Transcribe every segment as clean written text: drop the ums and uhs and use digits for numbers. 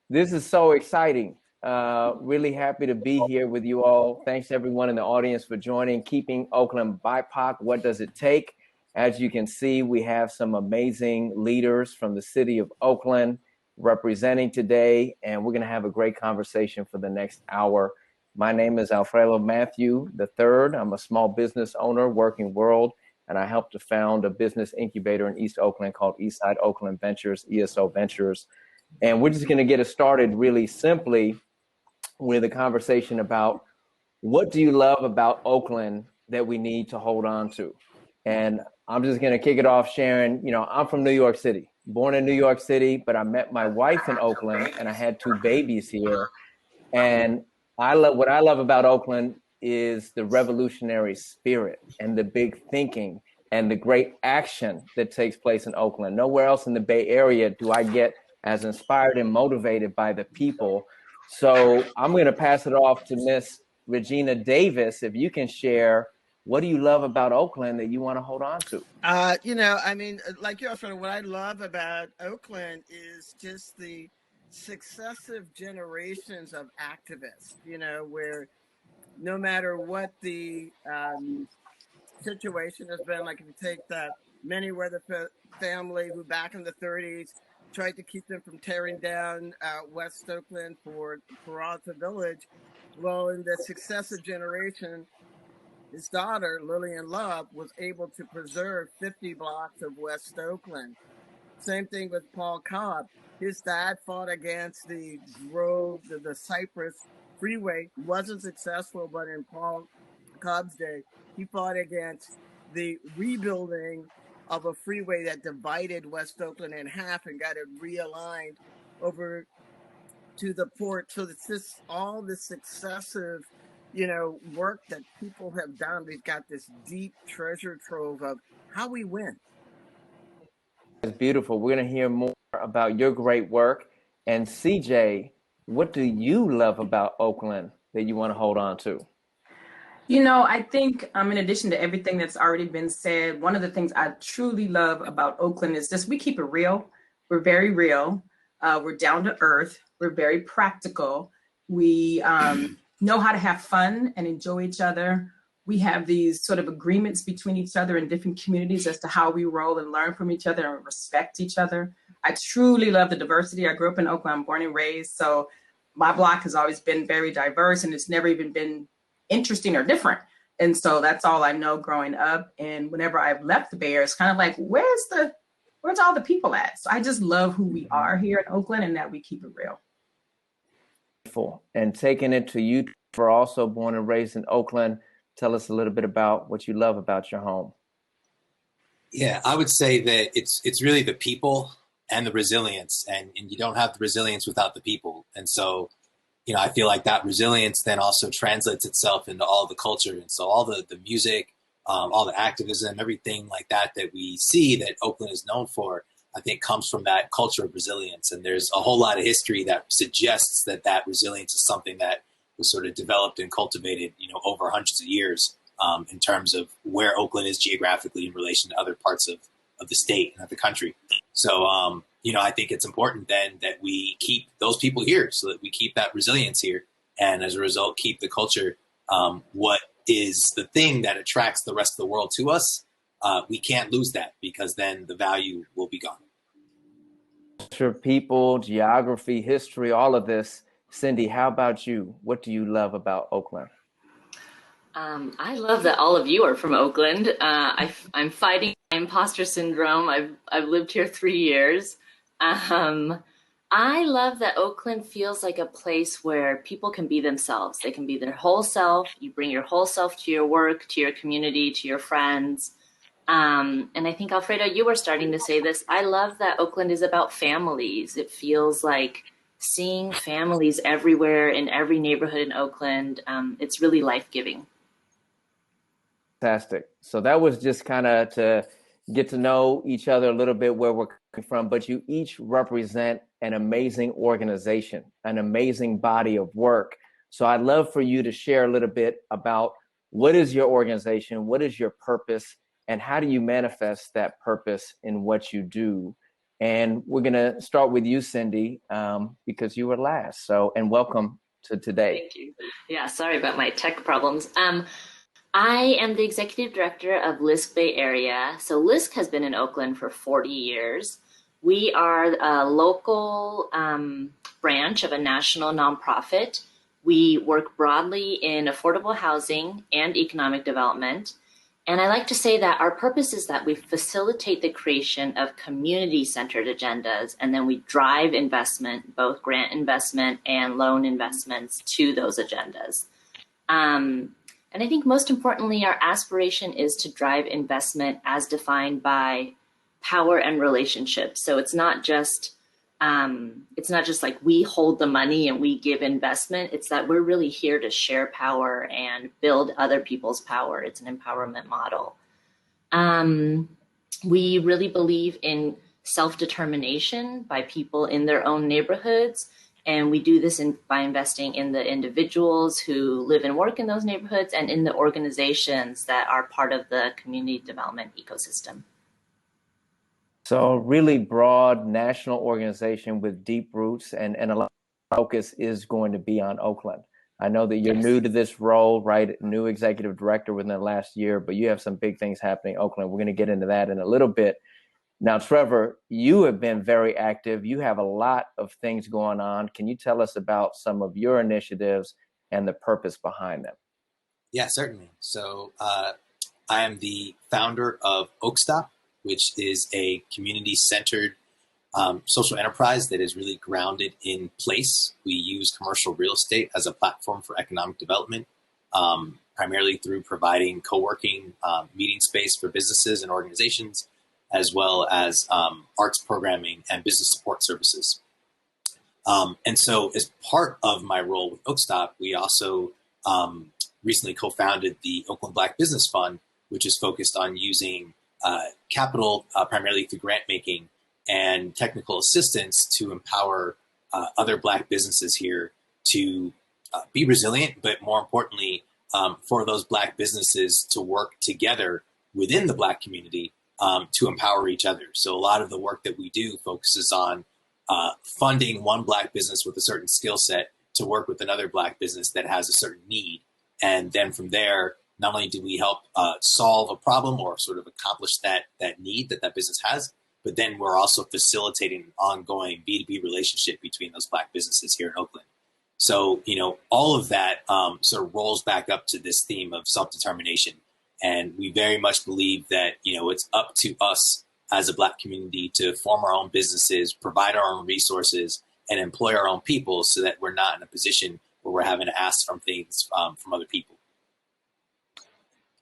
This is so exciting. Really happy to be here with you all. Thanks everyone in the audience for joining. Keeping Oakland BIPOC, what does it take? As you can see, we have some amazing leaders from the city of Oakland representing today, and we're going to have a great conversation for the next hour. My name is Alfredo Mathew III. I'm a small business owner, working world, and I helped to found a business incubator in East Oakland called Eastside Oakland Ventures, ESO Ventures. And we're just going to get it started really simply with a conversation about what do you love about Oakland that we need to hold on to? And I'm just going to kick it off sharing, I'm from New York City, born in New York City, but I met my wife in Oakland and I had two babies here. And what I love about Oakland is the revolutionary spirit and the big thinking and the great action that takes place in Oakland. Nowhere else in the Bay Area do I get as inspired and motivated by the people. So I'm going to pass it off to Miss Regina Davis. If you can share, what do you love about Oakland that you want to hold on to? Like you also, what I love about Oakland is just the successive generations of activists, where no matter what the situation has been, like if you take that Manyweather family who back in the 30s tried to keep them from tearing down West Oakland for Peralta Village. Well, in the successive generation, his daughter, Lillian Love, was able to preserve 50 blocks of West Oakland. Same thing with Paul Cobb. His dad fought against the Grove, the Cypress Freeway. Wasn't successful, but in Paul Cobb's day, he fought against the rebuilding of a freeway that divided West Oakland in half and got it realigned over to the port. So it's just all the successive, work that people have done. We've got this deep treasure trove of how we win. It's beautiful. We're going to hear more about your great work. And CJ, what do you love about Oakland that you want to hold on to? I think in addition to everything that's already been said, one of the things I truly love about Oakland is just we keep it real. We're very real. We're down to earth. We're very practical. We know how to have fun and enjoy each other. We have these sort of agreements between each other in different communities as to how we roll and learn from each other and respect each other. I truly love the diversity. I grew up in Oakland. I'm born and raised. So my block has always been very diverse and it's never even been interesting or different. And so that's all I know growing up. And whenever I've left the Bay Area, it's kind of like, where's all the people at? So I just love who we are here in Oakland and that we keep it real. And taking it to you, for also born and raised in Oakland, tell us a little bit about what you love about your home. Yeah, I would say that it's really the people and the resilience, and you don't have the resilience without the people. And so, I feel like that resilience then also translates itself into all the culture. And so all the music, all the activism, everything like that we see that Oakland is known for, I think comes from that culture of resilience. And there's a whole lot of history that suggests that resilience is something that was sort of developed and cultivated, over hundreds of years in terms of where Oakland is geographically in relation to other parts of the state and of the country. So, I think it's important then that we keep those people here so that we keep that resilience here. And as a result, keep the culture. What is the thing that attracts the rest of the world to us? We can't lose that because then the value will be gone. Culture, people, geography, history, all of this. Cindy, how about you? What do you love about Oakland? I love that all of you are from Oakland. I'm fighting imposter syndrome. I've lived here 3 years. I love that Oakland feels like a place where people can be themselves. They can be their whole self. You bring your whole self to your work, to your community, to your friends. And I think, Alfredo, you were starting to say this. I love that Oakland is about families. It feels like seeing families everywhere in every neighborhood in Oakland. It's really life-giving. Fantastic. So that was just kind of to get to know each other a little bit, where we're coming from, but you each represent an amazing organization, an amazing body of work. So I'd love for you to share a little bit about what is your organization, what is your purpose, and how do you manifest that purpose in what you do? And we're going to start with you, Cindy, because you were last. So, and welcome to today. Thank you. Yeah, sorry about my tech problems. I am the executive director of LISC Bay Area. So LISC has been in Oakland for 40 years. We are a local branch of a national nonprofit. We work broadly in affordable housing and economic development. And I like to say that our purpose is that we facilitate the creation of community-centered agendas, and then we drive investment, both grant investment and loan investments, to those agendas. And I think most importantly, our aspiration is to drive investment as defined by power and relationships. So it's not just like we hold the money and we give investment. It's that we're really here to share power and build other people's power. It's an empowerment model. We really believe in self-determination by people in their own neighborhoods. And we do this by investing in the individuals who live and work in those neighborhoods and in the organizations that are part of the community development ecosystem. So really broad national organization with deep roots, and a lot of focus is going to be on Oakland. I know that you're new to this role, right? New executive director within the last year, but you have some big things happening in Oakland. We're going to get into that in a little bit. Now, Trevor, you have been very active. You have a lot of things going on. Can you tell us about some of your initiatives and the purpose behind them? Yeah, certainly. So I am the founder of Oakstop, which is a community-centered social enterprise that is really grounded in place. We use commercial real estate as a platform for economic development, primarily through providing co-working meeting space for businesses and organizations, as well as arts programming and business support services. And so as part of my role with Oakstop, we also recently co-founded the Oakland Black Business Fund, which is focused on using capital, primarily through grant making and technical assistance, to empower other Black businesses here to be resilient, but more importantly, for those Black businesses to work together within the Black community to empower each other. So a lot of the work that we do focuses on funding one Black business with a certain skill set to work with another Black business that has a certain need. And then from there, not only do we help solve a problem or sort of accomplish that need that business has, but then we're also facilitating an ongoing B2B relationship between those Black businesses here in Oakland. So, all of that sort of rolls back up to this theme of self-determination. And we very much believe that, it's up to us as a Black community to form our own businesses, provide our own resources, and employ our own people so that we're not in a position where we're having to ask from things from other people.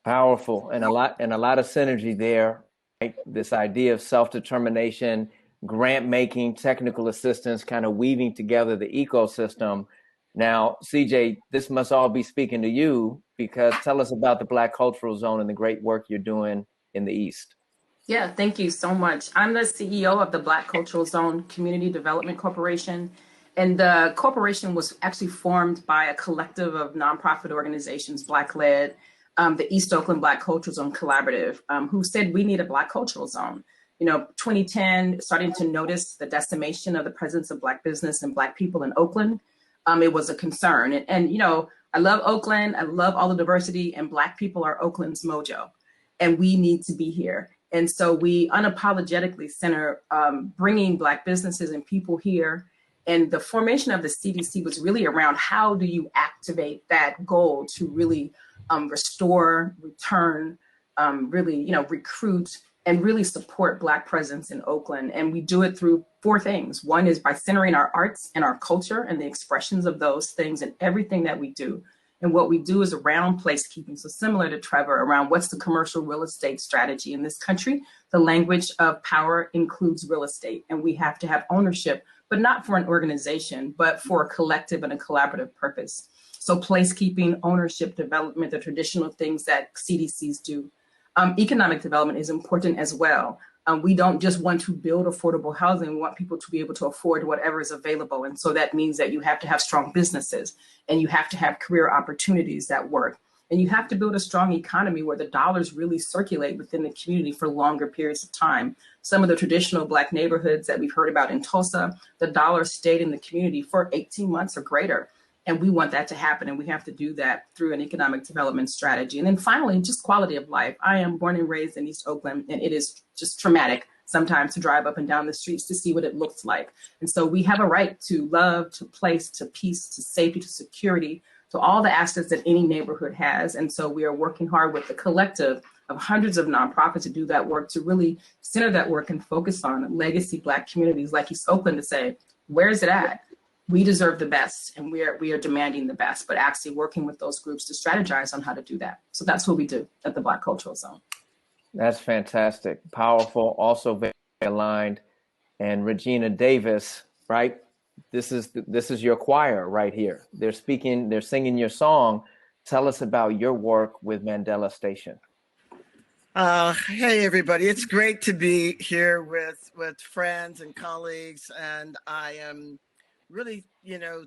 Powerful, and a lot of synergy there. Right? This idea of self-determination, grant making, technical assistance, kind of weaving together the ecosystem. Now, CJ, this must all be speaking to you, because tell us about the Black Cultural Zone and the great work you're doing in the East. Yeah, thank you so much. I'm the CEO of the Black Cultural Zone Community Development Corporation. And the corporation was actually formed by a collective of nonprofit organizations, Black-led, the East Oakland Black Cultural Zone Collaborative, who said we need a Black Cultural Zone. 2010, starting to notice the decimation of the presence of Black business and Black people in Oakland. It was a concern. And I love Oakland. I love all the diversity, and Black people are Oakland's mojo, and we need to be here. And so we unapologetically center bringing Black businesses and people here. And the formation of the CDC was really around how do you activate that goal to really restore, return, really, recruit and really support Black presence in Oakland. And we do it through four things. One is by centering our arts and our culture and the expressions of those things in everything that we do. And what we do is around placekeeping. So similar to Trevor, around what's the commercial real estate strategy in this country. The language of power includes real estate, and we have to have ownership, but not for an organization, but for a collective and a collaborative purpose. So placekeeping, ownership, development, the traditional things that CDCs do. Economic development is important as well. We don't just want to build affordable housing. We want people to be able to afford whatever is available. And so that means that you have to have strong businesses and you have to have career opportunities that work. And you have to build a strong economy where the dollars really circulate within the community for longer periods of time. Some of the traditional Black neighborhoods that we've heard about in Tulsa, the dollar stayed in the community for 18 months or greater. And we want that to happen. And we have to do that through an economic development strategy. And then finally, just quality of life. I am born and raised in East Oakland, and it is just traumatic sometimes to drive up and down the streets to see what it looks like. And so we have a right to love, to place, to peace, to safety, to security, to all the assets that any neighborhood has. And so we are working hard with the collective of hundreds of nonprofits to do that work, to really center that work and focus on legacy Black communities like East Oakland to say, where is it at? We deserve the best, and we are demanding the best, but actually working with those groups to strategize on how to do that. So that's what we do at the Black Cultural Zone. That's fantastic, powerful, also very aligned. And Regina Davis, right? This is your choir right here. They're singing your song. Tell us about your work with Mandela Station. Hey everybody, it's great to be here with friends and colleagues, and I am really,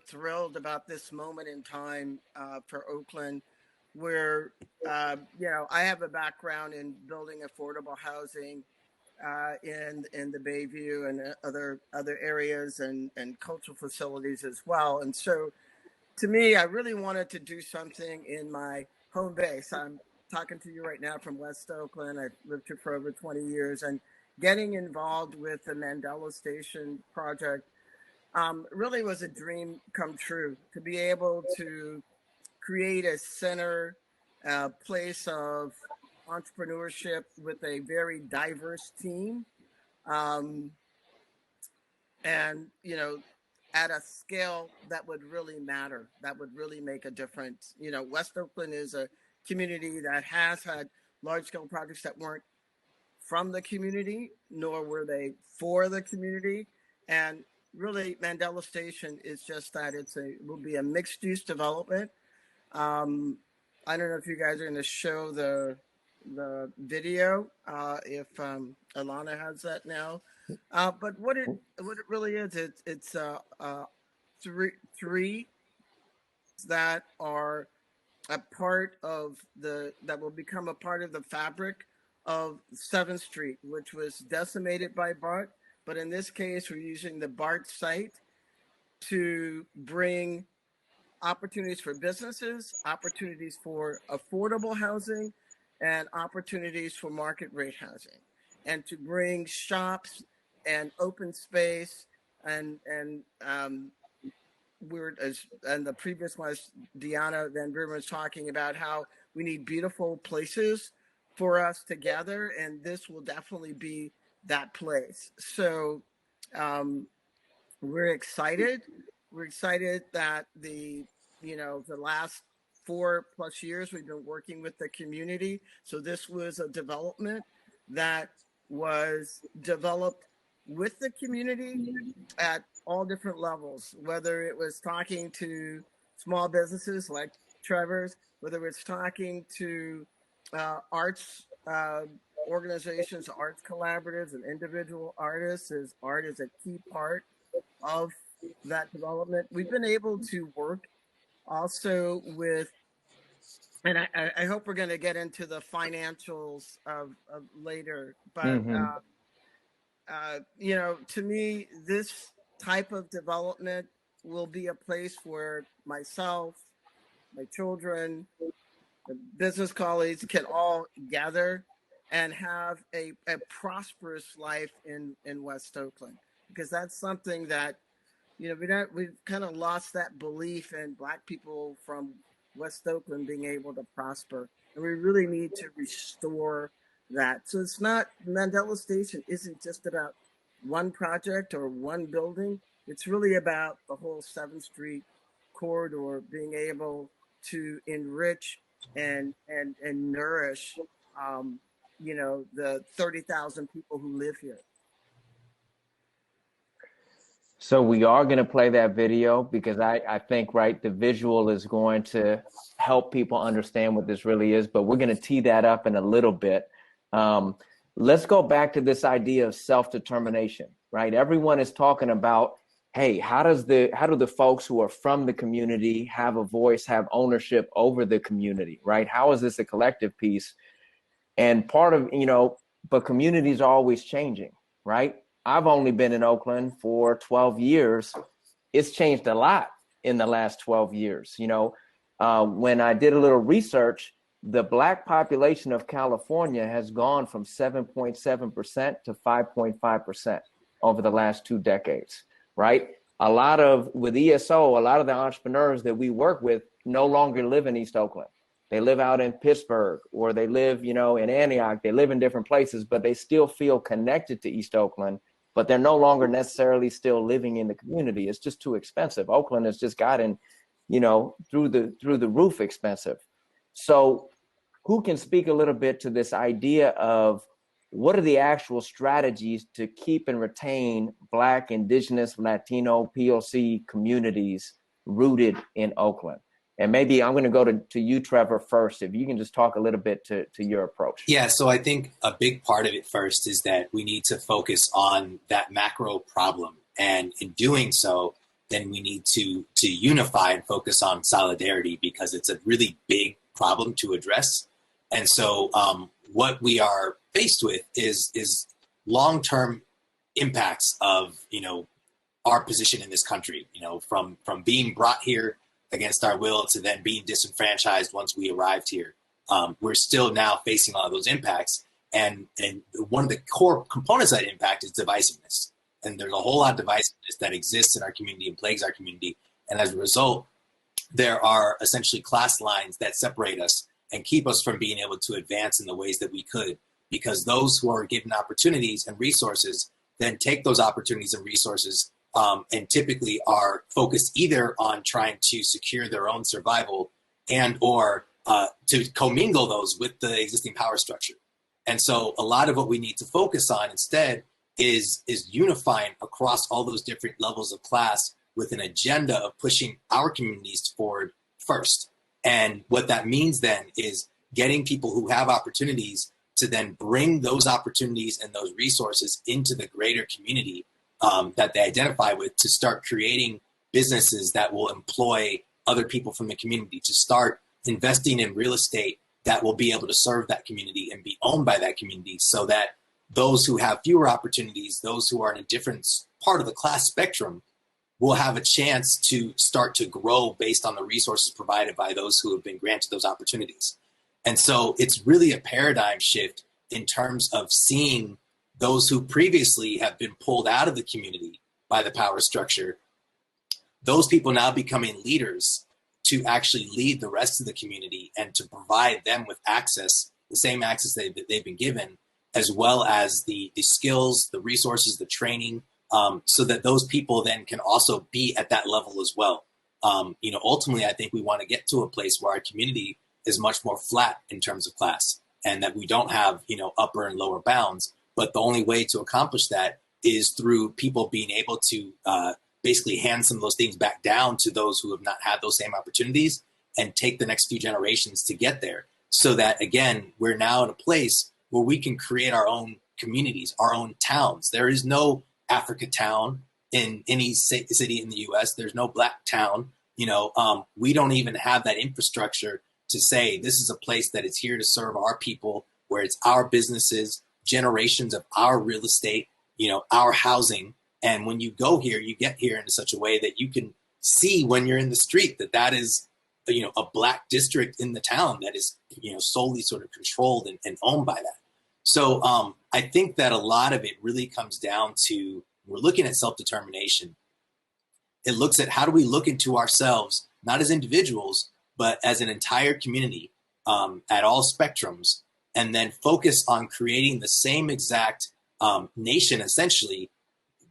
thrilled about this moment in time for Oakland, where, I have a background in building affordable housing in the Bayview and other areas and cultural facilities as well. And so to me, I really wanted to do something in my home base. I'm talking to you right now from West Oakland. I've lived here for over 20 years, and getting involved with the Mandela Station project really was a dream come true, to be able to create a center, place of entrepreneurship with a very diverse team, and at a scale that would really matter, that would really make a difference. West Oakland is a community that has had large-scale projects that weren't from the community, nor were they for the community, and really, Mandela Station is just that. It will be a mixed-use development. I don't know if you guys are going to show the video, if Alana has that now. But what it really is, it's three that are a part of that will become a part of the fabric of 7th Street, which was decimated by BART. But in this case, we're using the BART site to bring opportunities for businesses, opportunities for affordable housing, and opportunities for market rate housing, and to bring shops and open space and the previous one, Deanna Van Buren was talking about how we need beautiful places for us to gather, and this will definitely be that place. So we're excited. We're excited that the last 4+ years we've been working with the community. So this was a development that was developed with the community at all different levels, whether it was talking to small businesses like Trevor's, whether it's talking to arts organizations, arts collaboratives, and individual artists. Art is a key part of that development. We've been able to work also with, and I hope we're going to get into the financials of later, but to me, this type of development will be a place where myself, my children, the business colleagues can all gather and have a prosperous life in West Oakland, because that's something that, we've kind of lost that belief in Black people from West Oakland being able to prosper. And we really need to restore that. So it's not, Mandela Station isn't just about one project or one building. It's really about the whole 7th Street corridor being able to enrich and nourish, the 30,000 people who live here. So we are going to play that video because I think, right, the visual is going to help people understand what this really is, but we're going to tee that up in a little bit. Let's go back to this idea of self-determination, right? Everyone is talking about hey, how do the folks who are from the community have a voice, have ownership over the community, right? How is this a collective piece? And part of, but communities are always changing, right? I've only been in Oakland for 12 years. It's changed a lot in the last 12 years. When I did a little research, the Black population of California has gone from 7.7% to 5.5% over the last 2 decades, right? With ESO, a lot of the entrepreneurs that we work with no longer live in East Oakland. They live out in Pittsburgh, or they live, in Antioch. They live in different places, but they still feel connected to East Oakland, but they're no longer necessarily still living in the community. It's just too expensive. Oakland has just gotten, through the roof expensive. So who can speak a little bit to this idea of what are the actual strategies to keep and retain Black, Indigenous, Latino, POC communities rooted in Oakland? And maybe I'm going to go to you, Trevor, first, if you can just talk a little bit to your approach. Yeah, so I think a big part of it first is that we need to focus on that macro problem. And in doing so, then we need to unify and focus on solidarity, because it's a really big problem to address. And so what we are faced with is long-term impacts of, our position in this country, from being brought here against our will to then being disenfranchised once we arrived here. We're still now facing all of those impacts. And one of the core components of that impact is divisiveness. And there's a whole lot of divisiveness that exists in our community and plagues our community. And as a result, there are essentially class lines that separate us and keep us from being able to advance in the ways that we could, because those who are given opportunities and resources then take those opportunities and resources and typically are focused either on trying to secure their own survival and or to commingle those with the existing power structure. And so a lot of what we need to focus on instead is unifying across all those different levels of class with an agenda of pushing our communities forward first. And what that means then is getting people who have opportunities to then bring those opportunities and those resources into the greater community that they identify with, to start creating businesses that will employ other people from the community, to start investing in real estate that will be able to serve that community and be owned by that community, so that those who have fewer opportunities, those who are in a different part of the class spectrum, will have a chance to start to grow based on the resources provided by those who have been granted those opportunities. And so it's really a paradigm shift in terms of seeing those who previously have been pulled out of the community by the power structure, those people now becoming leaders to actually lead the rest of the community and to provide them with access, the same access that they've been given, as well as the skills, the resources, the training, so that those people then can also be at that level as well. Ultimately, I think we want to get to a place where our community is much more flat in terms of class, and that we don't have, upper and lower bounds. But the only way to accomplish that is through people being able to basically hand some of those things back down to those who have not had those same opportunities, and take the next few generations to get there. So that, again, we're now in a place where we can create our own communities, our own towns. There is no Africa town in any city in the U.S. There's no Black town. We don't even have that infrastructure to say this is a place that is here to serve our people, where it's our businesses, generations of our real estate, our housing. And when you go here, you get here in such a way that you can see when you're in the street that is, a Black district in the town that is, solely sort of controlled and owned by that. So I think that a lot of it really comes down to, we're looking at self-determination. It looks at how do we look into ourselves, not as individuals, but as an entire community at all spectrums, and then focus on creating the same exact nation, essentially,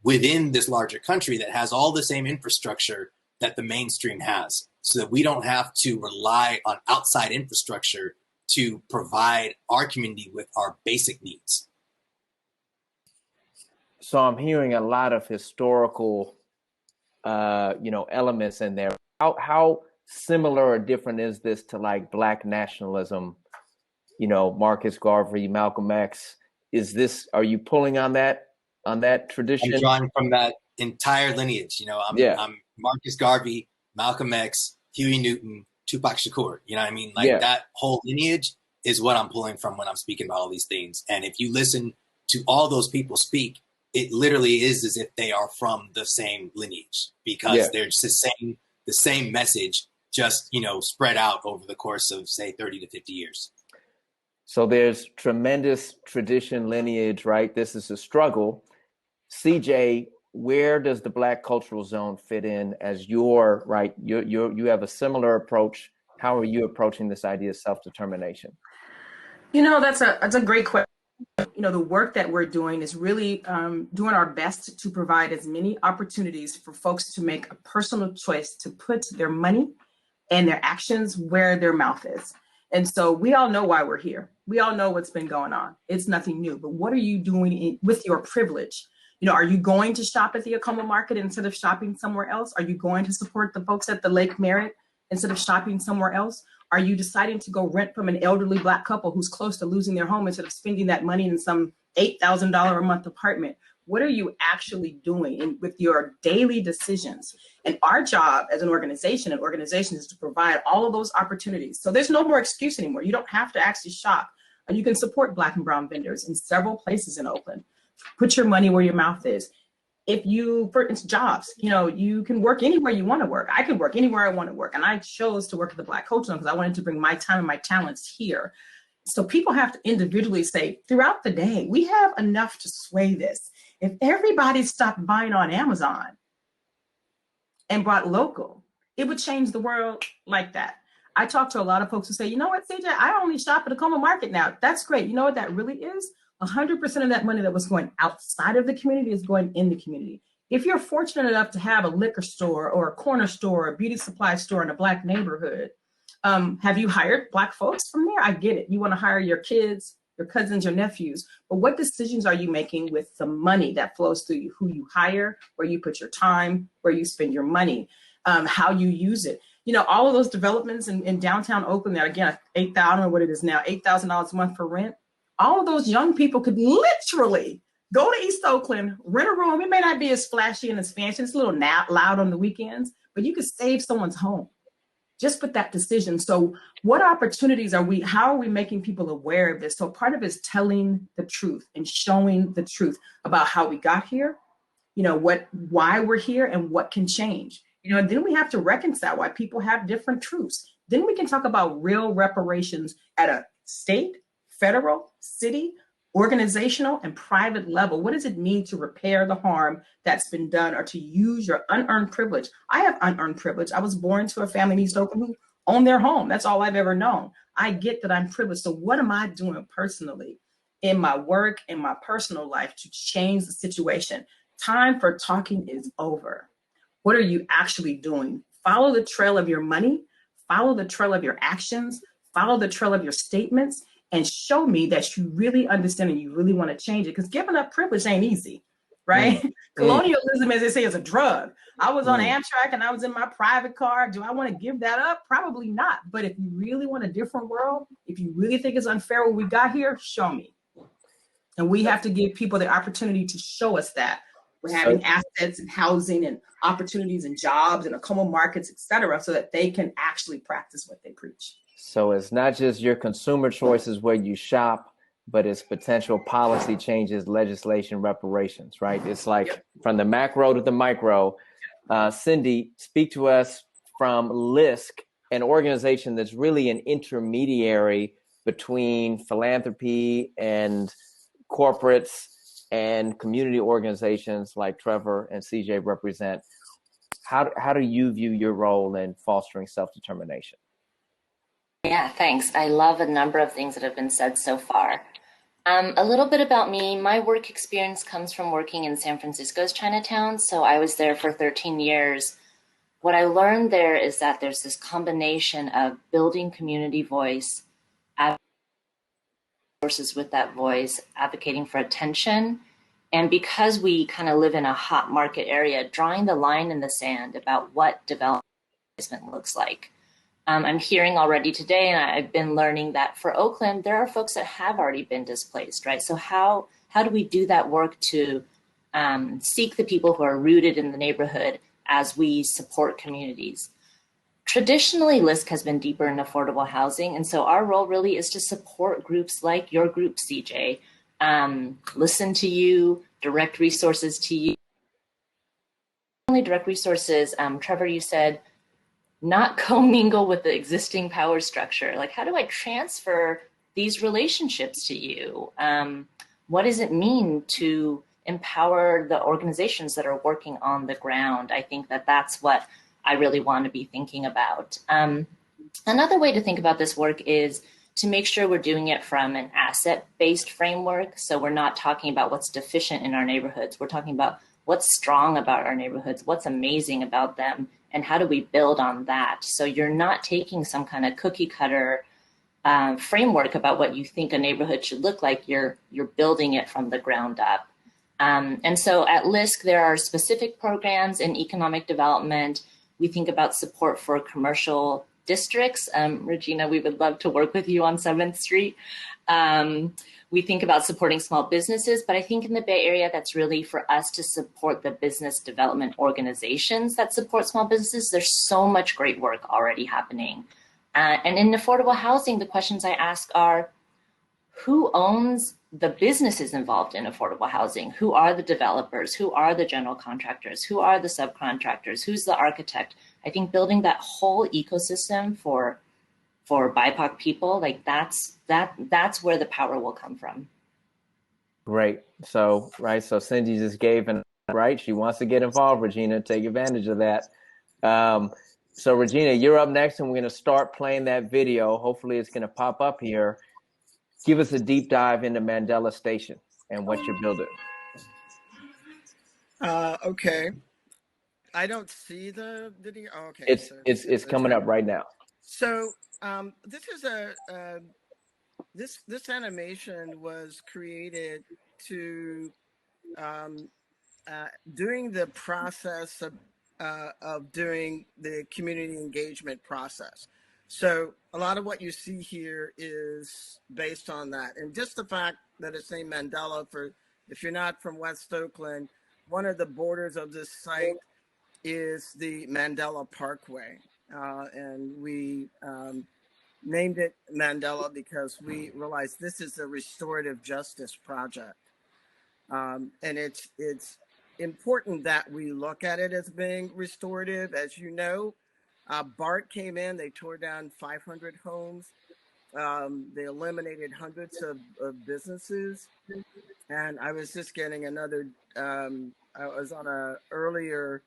within this larger country that has all the same infrastructure that the mainstream has, so that we don't have to rely on outside infrastructure to provide our community with our basic needs. So I'm hearing a lot of historical, elements in there. How similar or different is this to like Black nationalism? Marcus Garvey, Malcolm X. Are you pulling on that tradition? I'm drawing from that entire lineage. You know, Yeah. I'm Marcus Garvey, Malcolm X, Huey Newton, Tupac Shakur. You know what I mean? Like Yeah. that whole lineage is what I'm pulling from when I'm speaking about all these things. And if you listen to all those people speak, it literally is as if they are from the same lineage, because they're just the same message, just, you know, spread out over the course of, say, 30 to 50 years. So there's tremendous tradition, lineage, right? This is a struggle. CJ, where does the Black Cultural Zone fit in as you have a similar approach? How are you approaching this idea of self-determination? You know, that's a great question. You know, the work that we're doing is really doing our best to provide as many opportunities for folks to make a personal choice to put their money and their actions where their mouth is. And so we all know why we're here. We all know what's been going on. It's nothing new. But what are you doing with your privilege? You know, are you going to shop at the Akoma Market instead of shopping somewhere else? Are you going to support the folks at the Lake Merritt instead of shopping somewhere else? Are you deciding to go rent from an elderly Black couple who's close to losing their home instead of spending that money in some $8,000 a month apartment? What are you actually doing with your daily decisions? And our job as an organization is to provide all of those opportunities. So there's no more excuse anymore. You don't have to actually shop. And you can support Black and brown vendors in several places in Oakland. Put your money where your mouth is. If you, for instance, jobs, you know, you can work anywhere you want to work. I could work anywhere I want to work. And I chose to work at the Black Culture Zone because I wanted to bring my time and my talents here. So people have to individually say, throughout the day, we have enough to sway this. If everybody stopped buying on Amazon and bought local, it would change the world like that. I talk to a lot of folks who say, you know what, CJ, I only shop at Akoma Market now. That's great. You know what that really is? 100% of that money that was going outside of the community is going in the community. If you're fortunate enough to have a liquor store or a corner store or a beauty supply store in a Black neighborhood, have you hired Black folks from there? I get it. You want to hire your kids, your cousins, your nephews, but what decisions are you making with the money that flows through you? Who you hire, where you put your time, where you spend your money, how you use it. You know, all of those developments in downtown Oakland that, again, $8,000 or what it is now, $8,000 a month for rent. All of those young people could literally go to East Oakland, rent a room. It may not be as flashy and as fancy. It's a little loud on the weekends, but you could save someone's home just with that decision. So what opportunities how are we making people aware of this? So part of it is telling the truth and showing the truth about how we got here, you know, why we're here and what can change. You know, and then we have to reconcile why people have different truths. Then we can talk about real reparations at a state, federal, city, organizational, and private level. What does it mean to repair the harm that's been done or to use your unearned privilege? I have unearned privilege. I was born to a family in East Oakland who owned their home. That's all I've ever known. I get that I'm privileged. So what am I doing personally in my work, in my personal life to change the situation? Time for talking is over. What are you actually doing? Follow the trail of your money, follow the trail of your actions, follow the trail of your statements, and show me that you really understand and you really want to change it. Because giving up privilege ain't easy, right? Colonialism, as they say, is a drug. I was on Amtrak and I was in my private car. Do I want to give that up? Probably not. But if you really want a different world, if you really think it's unfair what we got here, show me. And we have to give people the opportunity to show us that. We're having assets and housing and opportunities and jobs and Akoma markets, et cetera, so that they can actually practice what they preach. So it's not just your consumer choices where you shop, but it's potential policy changes, legislation, reparations, right? It's like from the macro to the micro. Cindy, speak to us from LISC, an organization that's really an intermediary between philanthropy and corporates and community organizations like Trevor and CJ represent. How do you view your role in fostering self-determination? Yeah, thanks. I love a number of things that have been said so far. A little bit about me. My work experience comes from working in San Francisco's Chinatown. So I was there for 13 years. What I learned there is that there's this combination of building community voice, forces with that voice, advocating for attention. And because we kind of live in a hot market area, drawing the line in the sand about what development looks like. I'm hearing already today, and I've been learning that for Oakland, there are folks that have already been displaced, right? So how do we do that work to seek the people who are rooted in the neighborhood as we support communities. Traditionally, LISC has been deeper in affordable housing, and so our role really is to support groups like your group, CJ. Listen to you, direct resources to you. Only direct resources, Trevor, you said, not commingle with the existing power structure. Like, how do I transfer these relationships to you? What does it mean to empower the organizations that are working on the ground? I think that that's what I really want to be thinking about. Another way to think about this work is to make sure we're doing it from an asset-based framework. So we're not talking about what's deficient in our neighborhoods. We're talking about what's strong about our neighborhoods, what's amazing about them, and how do we build on that? So you're not taking some kind of cookie cutter framework about what you think a neighborhood should look like. You're building it from the ground up. And so at LISC, there are specific programs in economic development. We think about support for commercial districts. Regina, we would love to work with you on 7th Street. We think about supporting small businesses, but I think in the Bay Area, that's really for us to support the business development organizations that support small businesses. There's so much great work already happening. And in affordable housing, the questions I ask are, who owns the businesses involved in affordable housing? Who are the developers? Who are the general contractors? Who are the subcontractors? Who's the architect? I think building that whole ecosystem for BIPOC people, like that's where the power will come from. Great. So Cindy just gave right. She wants to get involved. Regina, take advantage of that. So Regina, you're up next, and we're going to start playing that video. Hopefully, it's going to pop up here. Give us a deep dive into Mandela Station and what you're building. Okay. I don't see the video. Oh, okay. It's coming up right now. So this is this animation was created to during the process of doing the community engagement process. So a lot of what you see here is based on that. And just the fact that it's named Mandela, if you're not from West Oakland, one of the borders of this site is the Mandela Parkway. And we named it Mandela because we realized this is a restorative justice project. And it's important that we look at it as being restorative. As you know, BART came in, they tore down 500 homes. They eliminated hundreds of businesses. And I was just getting another, I was on an earlier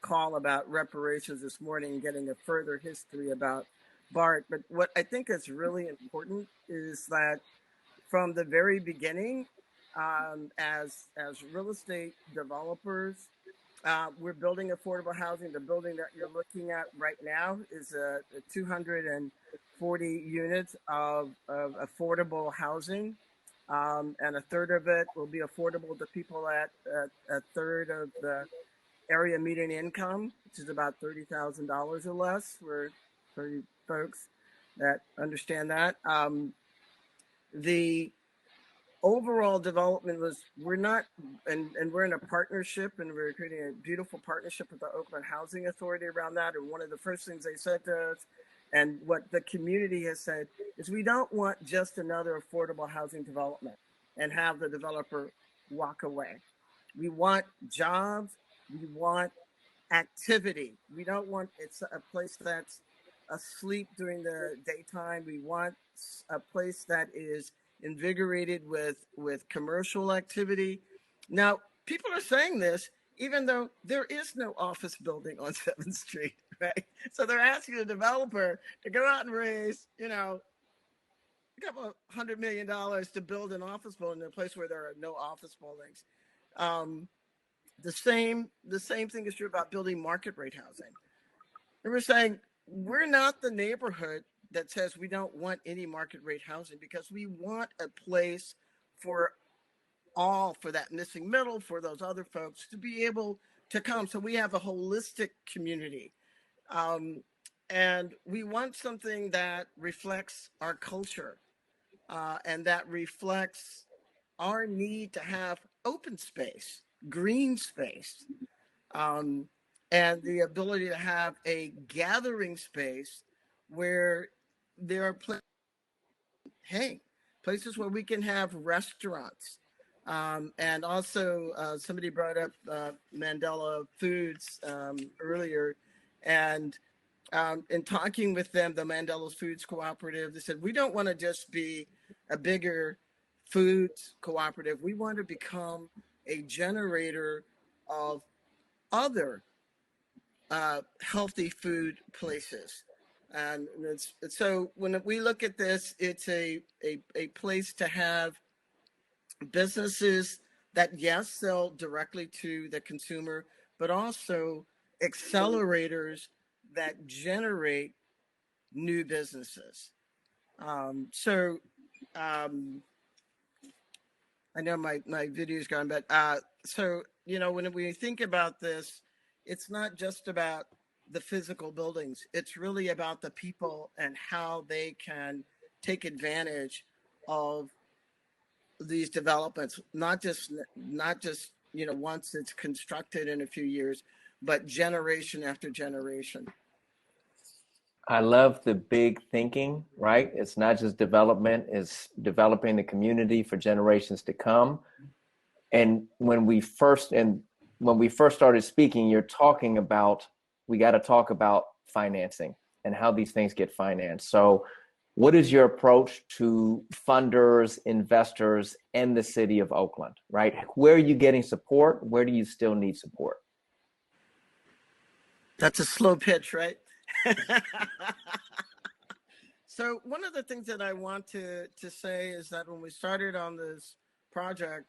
call about reparations this morning, getting a further history about BART. But what I think is really important is that from the very beginning, as real estate developers, we're building affordable housing. The building that you're looking at right now is a 240 units of affordable housing. And a third of it will be affordable to people at a third of the area median income, which is about $30,000 or less for you folks that understand that. The overall development was, we're in a partnership, and we're creating a beautiful partnership with the Oakland Housing Authority around that. And one of the first things they said to us, and what the community has said, is we don't want just another affordable housing development and have the developer walk away. We want jobs. We want activity. We don't want it's a place that's asleep during the daytime. We want a place that is invigorated with commercial activity. Now, people are saying this even though there is no office building on 7th Street, right? So they're asking the developer to go out and raise, a couple $100 million to build an office building in a place where there are no office buildings. The same thing is true about building market rate housing. And we're saying we're not the neighborhood that says we don't want any market rate housing, because we want a place for that missing middle, for those other folks to be able to come. So we have a holistic community. And we want something that reflects our culture and that reflects our need to have open space. green space, and the ability to have a gathering space where there are places where we can have restaurants. And also, somebody brought up Mandela Foods earlier, and in talking with them, the Mandela Foods Cooperative, they said, we don't want to just be a bigger foods cooperative. We want to become a generator of other healthy food places. And so when we look at this, it's a place to have businesses that, yes, sell directly to the consumer, but also accelerators that generate new businesses. So I know my video's gone, but so, when we think about this, it's not just about the physical buildings. It's really about the people and how they can take advantage of these developments, not just once it's constructed in a few years, but generation after generation. I love the big thinking, right? It's not just development, it's developing the community for generations to come. And when we first started speaking, you're talking about, we got to talk about financing and how these things get financed. So what is your approach to funders, investors, and the city of Oakland, right? Where are you getting support? Where do you still need support? That's a slow pitch, right? So one of the things that I want to say is that when we started on this project,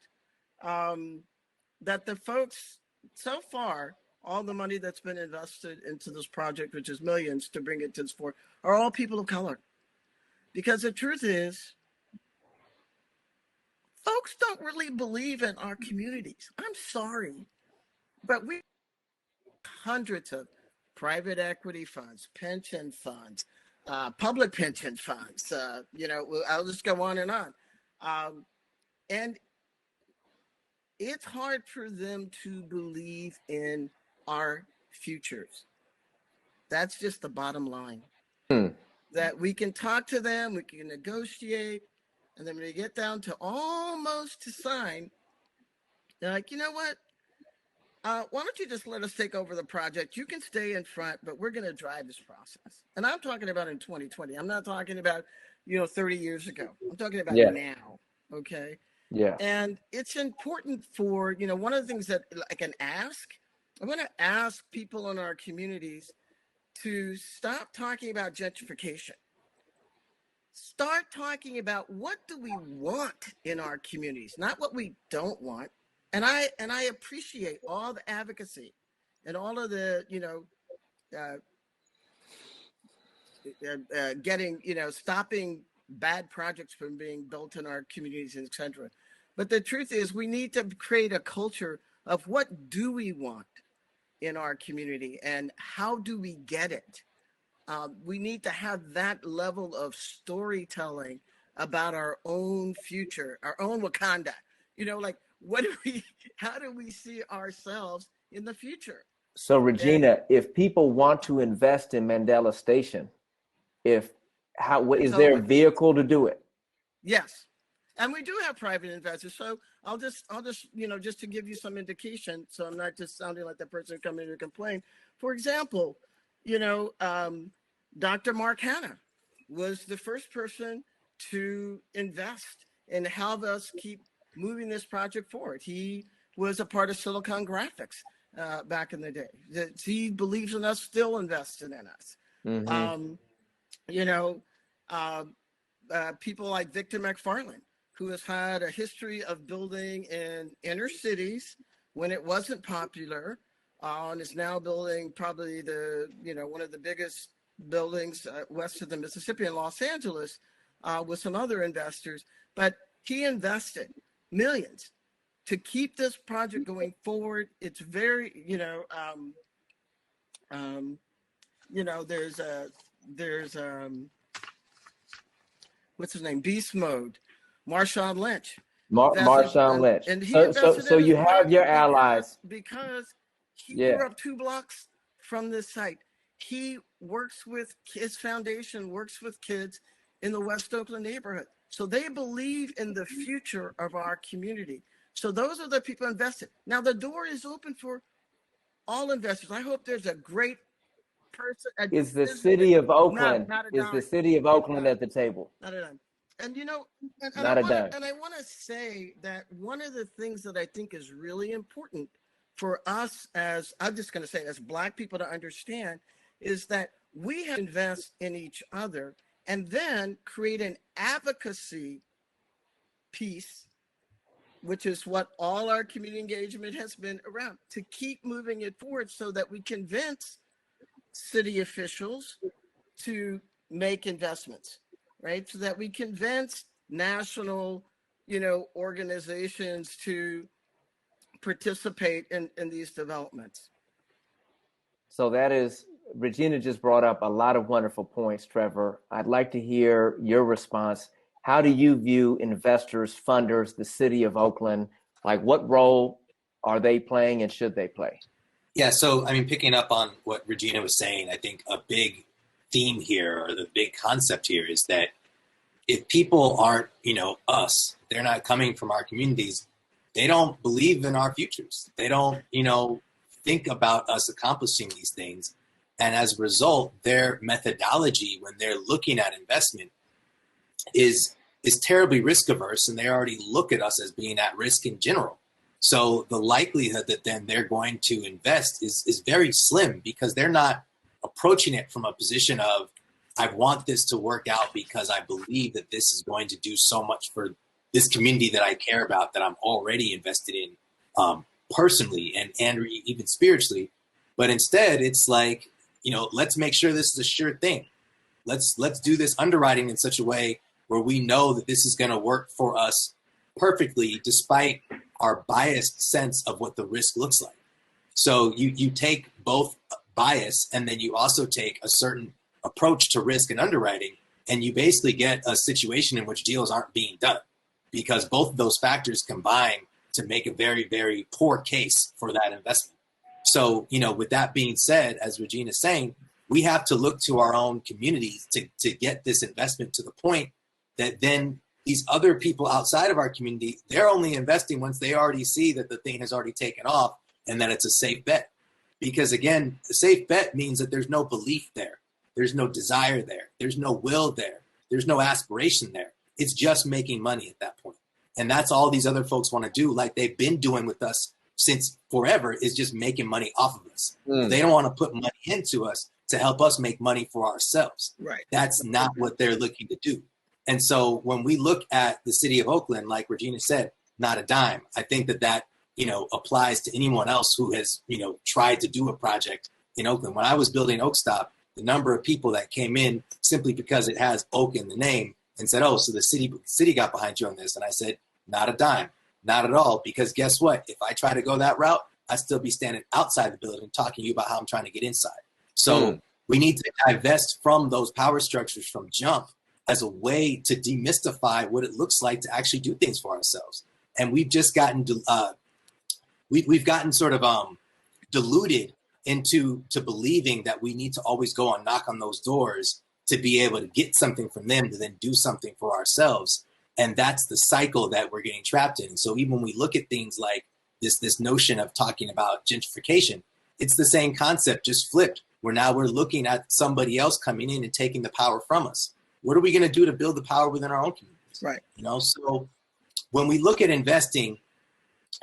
that the folks, so far, all the money that's been invested into this project, which is millions to bring it to this floor, are all people of color. Because the truth is, folks don't really believe in our communities. I'm sorry, but we hundreds of private equity funds, pension funds, public pension funds. I'll just go on and on. And it's hard for them to believe in our futures. That's just the bottom line. That we can talk to them, we can negotiate, and then when they get down to almost to sign, they're like, you know what? Why don't you just let us take over the project? You can stay in front, but we're going to drive this process. And I'm talking about in 2020. I'm not talking about, 30 years ago. I'm talking about now. Okay. Yeah. And it's important for, one of the things that I can ask, I'm going to ask people in our communities to stop talking about gentrification. Start talking about what do we want in our communities, not what we don't want. And I appreciate all the advocacy and all of the, stopping bad projects from being built in our communities, et cetera. But the truth is, we need to create a culture of what do we want in our community and how do we get it? We need to have that level of storytelling about our own future, our own Wakanda. How do we see ourselves in the future? So Regina, if people want to invest in Mandela Station, is there a vehicle to do it? Yes. And we do have private investors. So I'll just, just to give you some indication, so I'm not just sounding like the person coming to complain. For example, Dr. Mark Hanna was the first person to invest and have us keep moving this project forward. He was a part of Silicon Graphics back in the day. He believes in us, still invested in us. Mm-hmm. People like Victor McFarland, who has had a history of building in inner cities when it wasn't popular, and is now building probably one of the biggest buildings west of the Mississippi in Los Angeles with some other investors. But he invested millions to keep this project going forward. It's very, there's what's his name? Beast Mode, Marshawn Lynch. Marshawn Lynch. and he So invested so in his you have your project allies. because he Yeah. grew up 2 blocks from this site. He works with his foundation, works with kids in the West Oakland neighborhood. So they believe in the future of our community. So those are the people invested. Now the door is open for all investors. I hope there's a great person. Is the city of Oakland Not a is the dime. city of Oakland at the table? Not a dime. And you know, Not a dime. I want to say that one of the things that I think is really important for us as, I'm just going to say, as Black people to understand is that we have to invest in each other and then create an advocacy piece, which is what all our community engagement has been around, to keep moving it forward so that we convince city officials to make investments, right? So that we convince national, organizations to participate in these developments. So that is, Regina just brought up a lot of wonderful points, Trevor. I'd like to hear your response. How do you view investors, funders, the city of Oakland? Like, what role are they playing and should they play? Yeah, so I mean, picking up on what Regina was saying, I think a big theme here, or the big concept here, is that if people aren't, us, they're not coming from our communities, they don't believe in our futures. They don't, think about us accomplishing these things. And as a result, their methodology when they're looking at investment is terribly risk averse, and they already look at us as being at risk in general. So the likelihood that then they're going to invest is very slim, because they're not approaching it from a position of, I want this to work out because I believe that this is going to do so much for this community that I care about, that I'm already invested in personally and even spiritually. But instead, it's like, let's make sure this is a sure thing. Let's do this underwriting in such a way where we know that this is going to work for us perfectly, despite our biased sense of what the risk looks like. So you take both bias, and then you also take a certain approach to risk and underwriting, and you basically get a situation in which deals aren't being done, because both of those factors combine to make a very, very poor case for that investment. So, with that being said, as Regina's saying, we have to look to our own communities to get this investment to the point that then these other people outside of our community, they're only investing once they already see that the thing has already taken off and that it's a safe bet. Because again, a safe bet means that there's no belief there. There's no desire there. There's no will there. There's no aspiration there. It's just making money at that point. And that's all these other folks want to do, like they've been doing with us since forever, is just making money off of us. They don't want to put money into us to help us make money for ourselves. Right. That's not what they're looking to do. And so when we look at the city of Oakland, like Regina said, not a dime, I think that applies to anyone else who has, tried to do a project in Oakland. When I was building Oakstop, the number of people that came in simply because it has Oak in the name and said, oh, so the city got behind you on this. And I said, not a dime, not at all. Because guess what? If I try to go that route, I'd still be standing outside the building talking to you about how I'm trying to get inside. So we need to divest from those power structures from jump as a way to demystify what it looks like to actually do things for ourselves. And we've just gotten we've gotten sort of deluded into believing that we need to always go and knock on those doors to be able to get something from them to then do something for ourselves. And that's the cycle that we're getting trapped in. So even when we look at things like this notion of talking about gentrification, it's the same concept, just flipped, where now we're looking at somebody else coming in and taking the power from us. What are we going to do to build the power within our own communities? Right. So when we look at investing,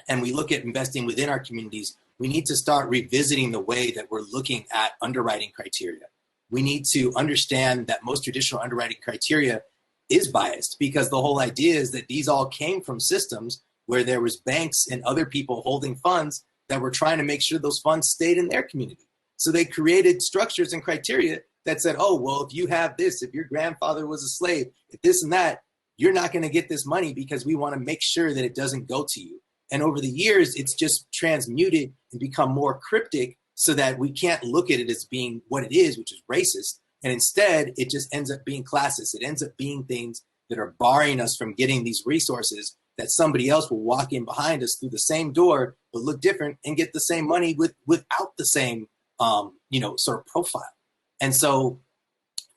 and we look at investing within our communities, we need to start revisiting the way that we're looking at underwriting criteria. We need to understand that most traditional underwriting criteria is biased, because the whole idea is that these all came from systems where there was banks and other people holding funds that were trying to make sure those funds stayed in their community. So they created structures and criteria that said, oh, well, if you have this, if your grandfather was a slave, if this and that, you're not going to get this money because we want to make sure that it doesn't go to you. And over the years, it's just transmuted and become more cryptic so that we can't look at it as being what it is, which is racist. And instead, it just ends up being classist. It ends up being things that are barring us from getting these resources that somebody else will walk in behind us through the same door, but look different and get the same money without the same, sort of profile. And so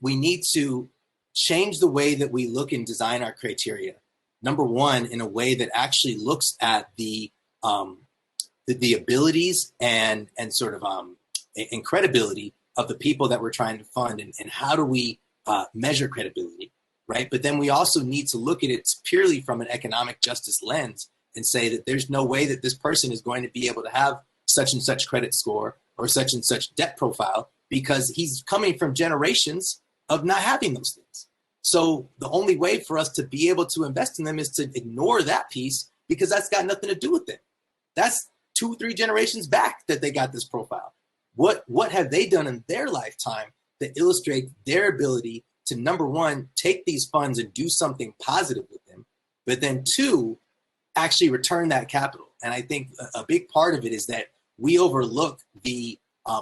we need to change the way that we look and design our criteria. Number one, in a way that actually looks at the abilities and sort of and credibility of the people that we're trying to fund, and how do we measure credibility, right? But then we also need to look at it purely from an economic justice lens and say that there's no way that this person is going to be able to have such and such credit score or such and such debt profile because he's coming from generations of not having those things. So the only way for us to be able to invest in them is to ignore that piece, because that's got nothing to do with it. That's 2-3 generations back that they got this profile. What have they done in their lifetime that illustrate their ability to, number one, take these funds and do something positive with them, but then two, actually return that capital? And I think a big part of it is that we overlook the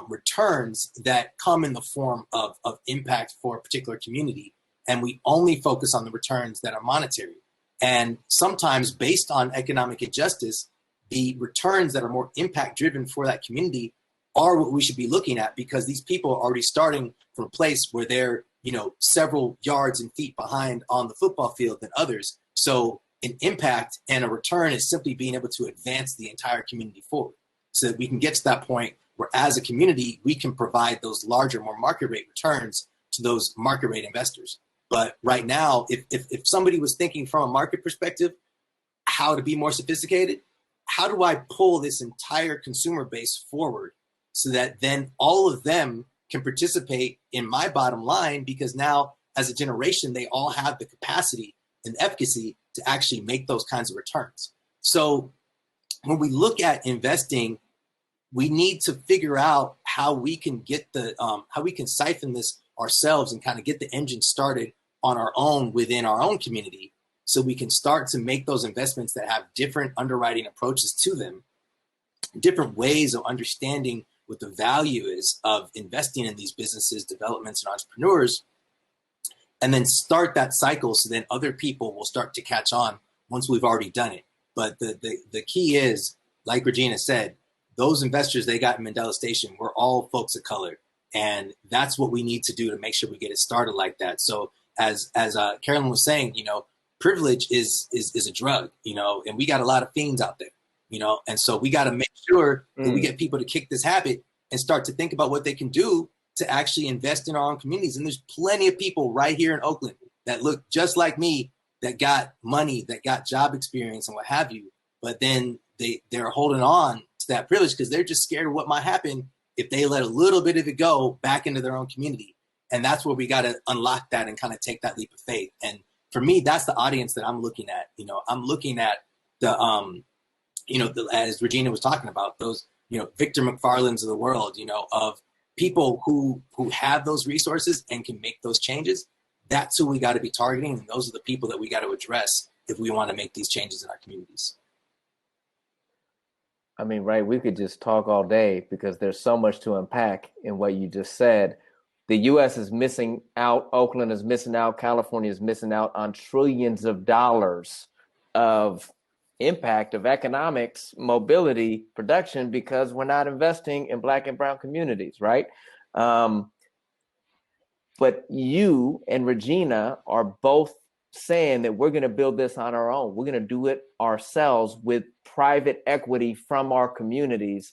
returns that come in the form of impact for a particular community, and we only focus on the returns that are monetary. And sometimes, based on economic injustice, the returns that are more impact driven for that community are what we should be looking at, because these people are already starting from a place where they're, several yards and feet behind on the football field than others. So an impact and a return is simply being able to advance the entire community forward, so that we can get to that point where, as a community, we can provide those larger, more market rate returns to those market rate investors. But right now, if somebody was thinking from a market perspective, how to be more sophisticated, how do I pull this entire consumer base forward so that then all of them can participate in my bottom line? Because now, as a generation, they all have the capacity and efficacy to actually make those kinds of returns. So when we look at investing, we need to figure out how we can get how we can siphon this ourselves and kind of get the engine started on our own within our own community, so we can start to make those investments that have different underwriting approaches to them, different ways of understanding what the value is of investing in these businesses, developments, and entrepreneurs, and then start that cycle so then other people will start to catch on once we've already done it. But the key is, like Regina said, those investors they got in Mandela Station were all folks of color. And that's what we need to do to make sure we get it started like that. So as Carolyn was saying, privilege is a drug, and we got a lot of fiends out there, and so we got to make sure that we get people to kick this habit and start to think about what they can do to actually invest in our own communities. And there's plenty of people right here in Oakland that look just like me, that got money, that got job experience and what have you, but then they're holding on to that privilege because they're just scared of what might happen if they let a little bit of it go back into their own community. And that's where we got to unlock that and kind of take that leap of faith. And for me, that's the audience that I'm looking at. I'm looking at the, as Regina was talking about, those, Victor McFarland's of the world, of people who have those resources and can make those changes. That's who we got to be targeting. And those are the people that we got to address if we want to make these changes in our communities. I mean, right, we could just talk all day because there's so much to unpack in what you just said. The U.S. is missing out. Oakland is missing out. California is missing out on trillions of dollars of impact of economics, mobility, production, because we're not investing in Black and brown communities, right? But you and Regina are both saying that we're going to build this on our own. We're going to do it ourselves with private equity from our communities.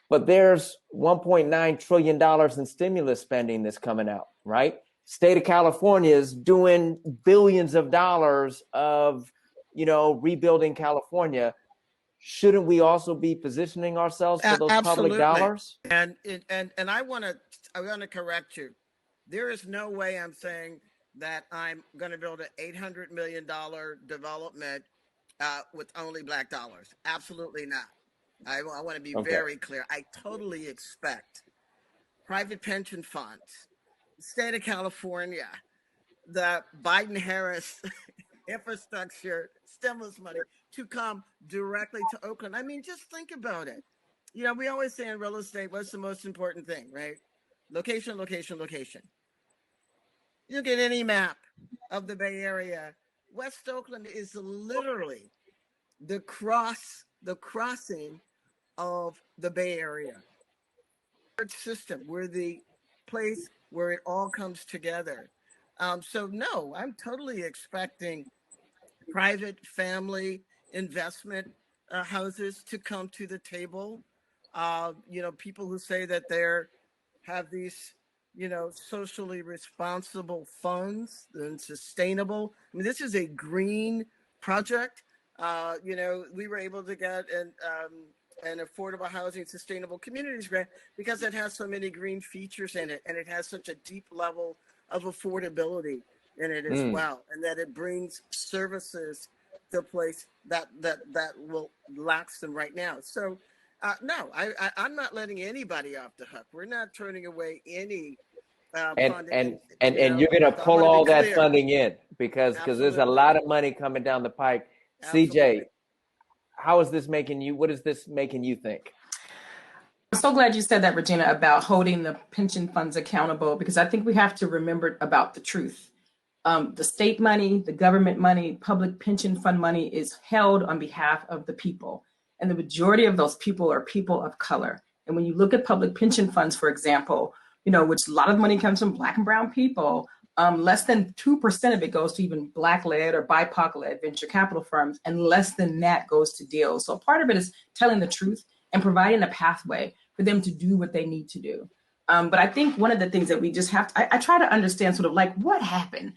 But there's $1.9 trillion in stimulus spending that's coming out, right? State of California is doing billions of dollars of, rebuilding California. Shouldn't we also be positioning ourselves for those Absolutely. public dollars? And I want to correct you. There is no way I'm saying that I'm going to build an $800 million development with only Black dollars. Absolutely not. I want to be very clear. I totally expect private pension funds, state of California, the Biden-Harris infrastructure stimulus money to come directly to Oakland. I mean, just think about it. We always say in real estate, what's the most important thing, right? Location, location, location. You get any map of the Bay Area, West Oakland is literally the crossing of the Bay Area system. We're the place where it all comes together. So no, I'm totally expecting private family investment houses to come to the table. People who say that they're have these, socially responsible funds and sustainable. I mean, this is a green project. We were able to get an affordable housing sustainable communities grant because it has so many green features in it, and it has such a deep level of affordability in it as well, and that it brings services to a place that will lacks them right now. So no, I'm not letting anybody off the hook. We're not turning away any funding. And you're going to pull all that funding in because there's a lot of money coming down the pike. Absolutely. CJ, how is this making you? What is this making you think? I'm so glad you said that, Regina, about holding the pension funds accountable, because I think we have to remember about the truth. The state money, the government money, public pension fund money is held on behalf of the people. And the majority of those people are people of color. And when you look at public pension funds, for example, which a lot of money comes from Black and brown people, less than 2% of it goes to even Black-led or BIPOC-led venture capital firms, and less than that goes to deals. So part of it is telling the truth and providing a pathway for them to do what they need to do. But I think one of the things that we just have to, I try to understand sort of like what happened.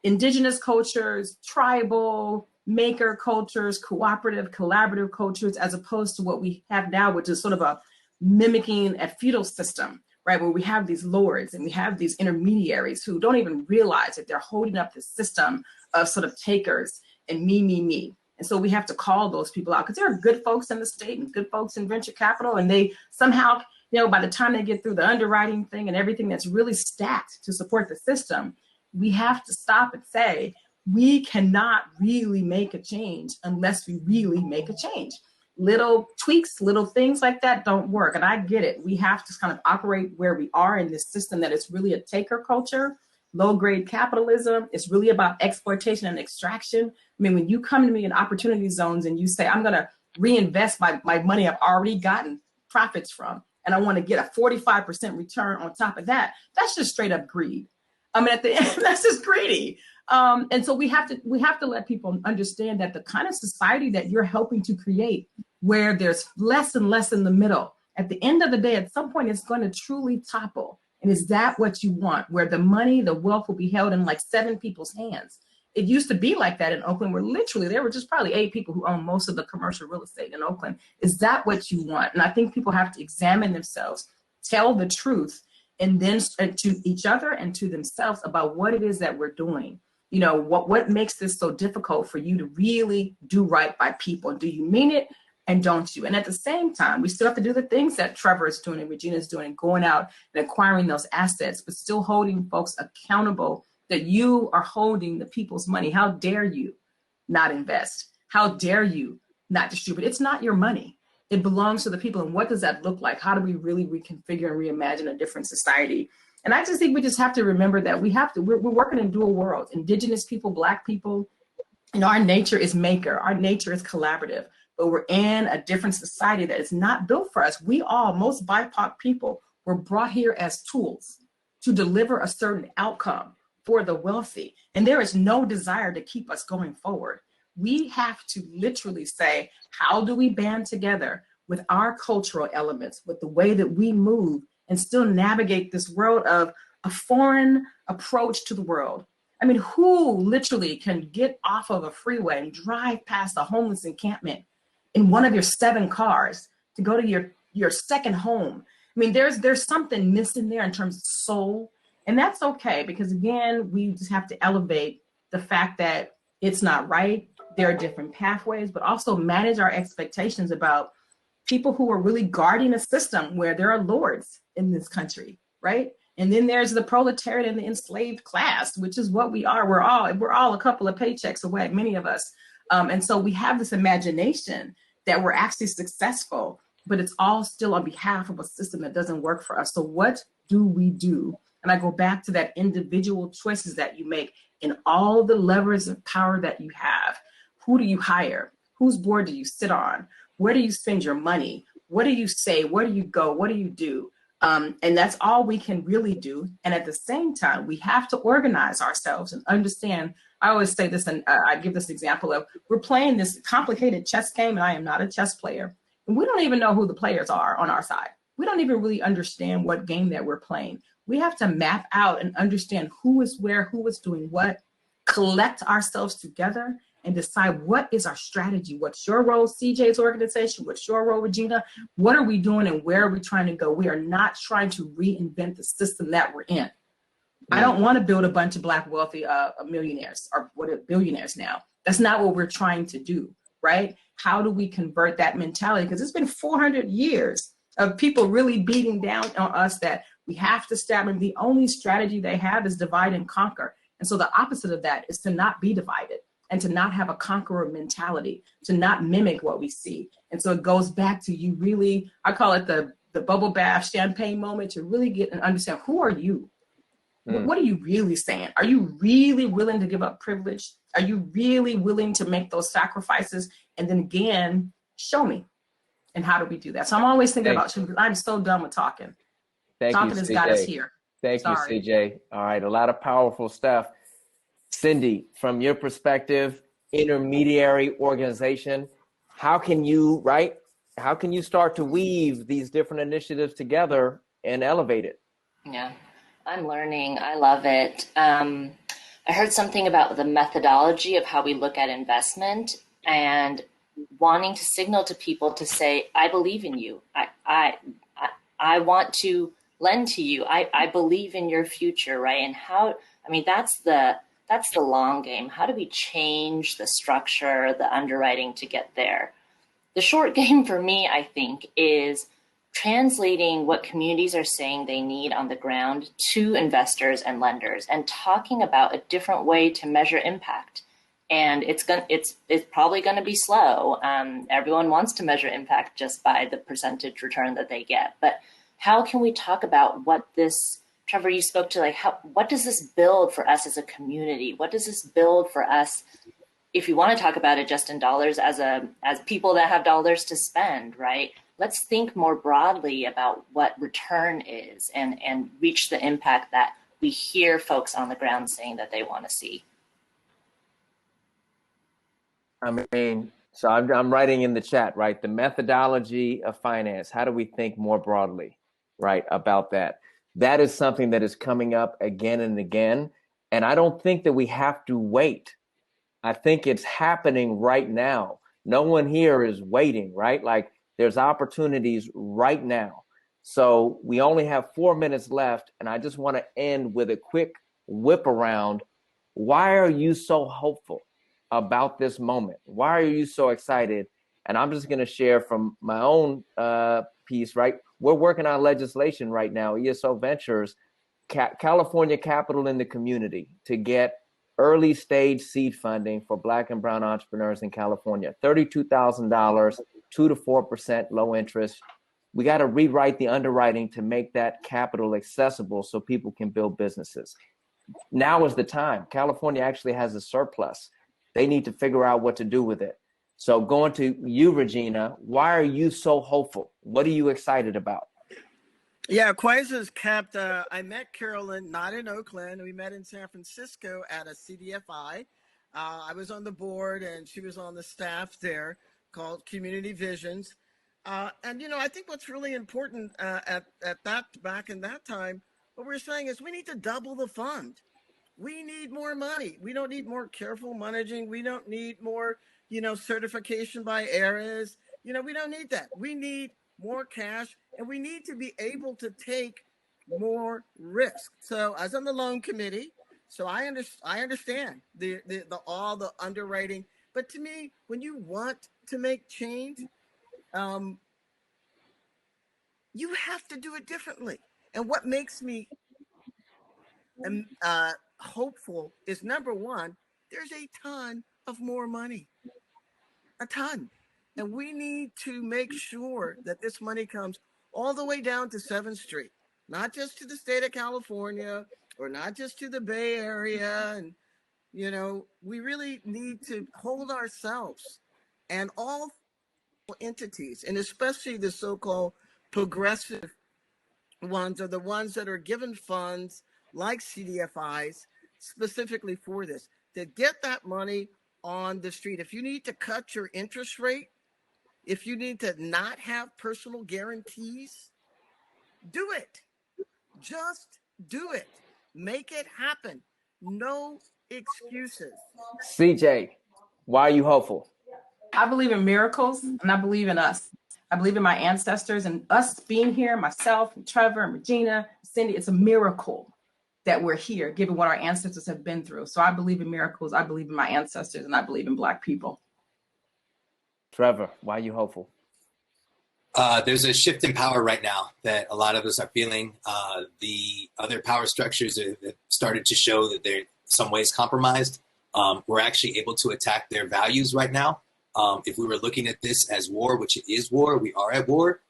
Indigenous cultures, tribal, maker cultures, cooperative, collaborative cultures, as opposed to what we have now, which is sort of a mimicking a feudal system, right? Where we have these lords and we have these intermediaries who don't even realize that they're holding up this system of sort of takers and me. And so we have to call those people out because there are good folks in the state and good folks in venture capital. And they somehow, by the time they get through the underwriting thing and everything that's really stacked to support the system, we have to stop and say, we cannot really make a change unless we really make a change. Little tweaks, little things like that don't work. And I get it. We have to kind of operate where we are in this system that is really a taker culture, low grade capitalism. It's really about exploitation and extraction. I mean, when you come to me in opportunity zones and you say, I'm going to reinvest my money I've already gotten profits from, and I want to get a 45% return on top of that, that's just straight up greed. I mean, at the end, that's just greedy. And so we have to let people understand that the kind of society that you're helping to create, where there's less and less in the middle, at the end of the day, at some point, it's going to truly topple. And is that what you want, where the money, the wealth will be held in like 7 people's hands? It used to be like that in Oakland, where literally there were just probably 8 people who own most of the commercial real estate in Oakland. Is that what you want? And I think people have to examine themselves, tell the truth, and then to each other and to themselves about what it is that we're doing. What makes this so difficult for you to really do right by people? Do you mean it and don't you? And at the same time, we still have to do the things that Trevor is doing and Regina is doing, and going out and acquiring those assets, but still holding folks accountable that you are holding the people's money. How dare you not invest? How dare you not distribute? It's not your money. It belongs to the people. And what does that look like? How do we really reconfigure and reimagine a different society? And I just think we just have to remember that we're working in dual worlds. Indigenous people, Black people, our nature is maker. Our nature is collaborative, but we're in a different society that is not built for us. Most BIPOC people were brought here as tools to deliver a certain outcome for the wealthy. And there is no desire to keep us going forward. We have to literally say, how do we band together with our cultural elements, with the way that we move, and still navigate this world of a foreign approach to the world? I mean, who literally can get off of a freeway and drive past a homeless encampment in one of your 7 cars to go to your second home? I mean, there's something missing there in terms of soul. And that's okay, because again, we just have to elevate the fact that it's not right. There are different pathways, but also manage our expectations about people who are really guarding a system where there are lords in this country, right? And then there's the proletariat and the enslaved class, which is what we are. We're all a couple of paychecks away, many of us. And so we have this imagination that we're actually successful, but it's all still on behalf of a system that doesn't work for us. So what do we do? And I go back to that individual choices that you make in all the levers of power that you have. Who do you hire? Whose board do you sit on? Where do you spend your money? What do you say? Where do you go? What do you do? And that's all we can really do. And at the same time, we have to organize ourselves and understand. I always say this, and I give this example of, we're playing this complicated chess game, and I am not a chess player. And we don't even know who the players are on our side. We don't even really understand what game that we're playing. We have to map out and understand who is where, who is doing what, collect ourselves together, and decide what is our strategy. What's your role, CJ's organization? What's your role, Regina? What are we doing and where are we trying to go? We are not trying to reinvent the system that we're in. I don't want to build a bunch of Black wealthy millionaires or billionaires now. That's not what we're trying to do, right? How do we convert that mentality? Because it's been 400 years of people really beating down on us that we have to stab them. The only strategy they have is divide and conquer. And so the opposite of that is to not be divided and to not have a conqueror mentality, to not mimic what we see. And so it goes back to you really, I call it the bubble bath champagne moment, to really get and understand, who are you? What are you really saying? Are you really willing to give up privilege? Are you really willing to make those sacrifices? And then again, show me. And how do we do that? So I'm always thinking about you, because I'm so done with talking. Talking has got us here. Thank you, CJ. All right, a lot of powerful stuff. Cindy, from your perspective, intermediary organization, how can you start to weave these different initiatives together and elevate it? Yeah, I'm learning. I love it. I heard something about the methodology of how we look at investment and wanting to signal to people to say, I believe in you. I want to lend to you. I believe in your future, right? And that's the long game. How do we change the structure, the underwriting to get there? The short game for me, I think, is translating what communities are saying they need on the ground to investors and lenders, and talking about a different way to measure impact. And it's probably going to be slow. Everyone wants to measure impact just by the percentage return that they get. But how can we talk about what this, Trevor, you spoke to, what does this build for us as a community? What does this build for us, if you want to talk about it just in dollars, as people that have dollars to spend, right? Let's think more broadly about what return is and reach the impact that we hear folks on the ground saying that they want to see. So I'm writing in the chat, right? The methodology of finance. How do we think more broadly, right, about that? That is something that is coming up again and again. And I don't think that we have to wait. I think it's happening right now. No one here is waiting, right? Like, there's opportunities right now. So we only have 4 minutes left. And I just want to end with a quick whip around. Why are you so hopeful about this moment? Why are you so excited? And I'm just going to share from my own piece, right? We're working on legislation right now, ESO Ventures, California Capital in the Community, to get early stage seed funding for Black and Brown entrepreneurs in California. $32,000, 2 to 4% low interest. We got to rewrite the underwriting to make that capital accessible so people can build businesses. Now is the time. California actually has a surplus. They need to figure out what to do with it. So going to you, Regina, why are you so hopeful? What are you excited about? Yeah, Quiza's kept, I met Carolyn, not in Oakland. We met in San Francisco at a CDFI. I was on the board and she was on the staff there, called Community Visions. And, I think what's really important back in that time, what we're saying is we need to double the fund. We need more money. We don't need more careful managing. We don't need more, certification by areas. We don't need that. We need more cash, and we need to be able to take more risk. So as on the loan committee, so I understand the all the underwriting. But to me, when you want to make change, you have to do it differently. And what makes me hopeful is, number one, there's a ton of more money, a ton. And we need to make sure that this money comes all the way down to 7th Street, not just to the state of California or not just to the Bay Area and You know, we really need to hold ourselves and all entities, and especially the so-called progressive ones, are the ones that are given funds like CDFIs specifically for this, to get that money on the street. If you need to cut your interest rate, if you need to not have personal guarantees, do it. Just do it. Make it happen. No excuses. CJ, why are you hopeful? I believe in miracles, and I believe in us. I believe in my ancestors and us being here, myself, and Trevor, and Regina, Cindy. It's a miracle that we're here, given what our ancestors have been through. So I believe in miracles. I believe in my ancestors, and I believe in Black people. Trevor, why are you hopeful? There's a shift in power right now that a lot of us are feeling. The other power structures have started to show that they're in some ways compromised. We're actually able to attack their values right now. If we were looking at this as war, which it is war, we are at war,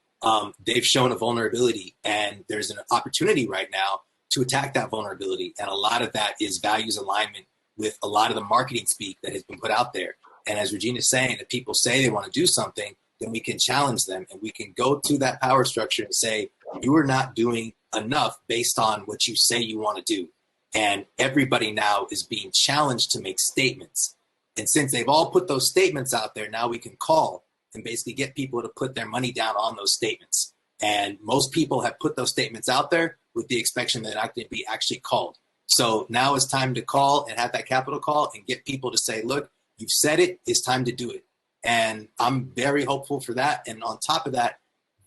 they've shown a vulnerability, and there's an opportunity right now to attack that vulnerability. And a lot of that is values alignment with a lot of the marketing speak that has been put out there. And as Regina's saying, if people say they want to do something, then we can challenge them, and we can go to that power structure and say, you are not doing enough based on what you say you want to do. And everybody now is being challenged to make statements. And since they've all put those statements out there, now we can call and basically get people to put their money down on those statements. And most people have put those statements out there with the expectation that they're not going to be actually called. So now it's time to call and have that capital call and get people to say, look, you've said it, it's time to do it. And I'm very hopeful for that. And on top of that,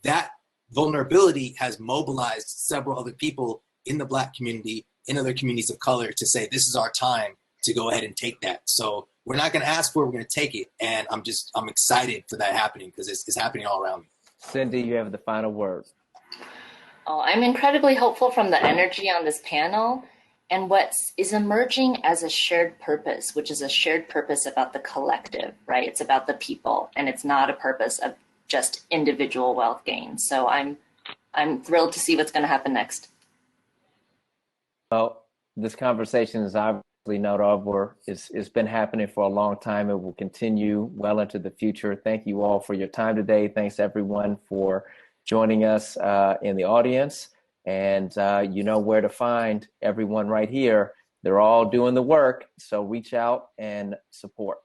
that vulnerability has mobilized several other people in the Black community, in other communities of color, to say, this is our time to go ahead and take that. So we're not going to ask for it, we're going to take it. And I'm excited for that happening, because it's happening all around me. Cindy, you have the final word. Oh, I'm incredibly hopeful from the energy on this panel and what is emerging as a shared purpose, which is a shared purpose about the collective, right? It's about the people, and it's not a purpose of just individual wealth gain. So I'm thrilled to see what's going to happen next. Well, this conversation is obviously not over. It's been happening for a long time. It will continue well into the future. Thank you all for your time today. Thanks everyone for joining us in the audience. And you know where to find everyone right here. They're all doing the work. So reach out and support.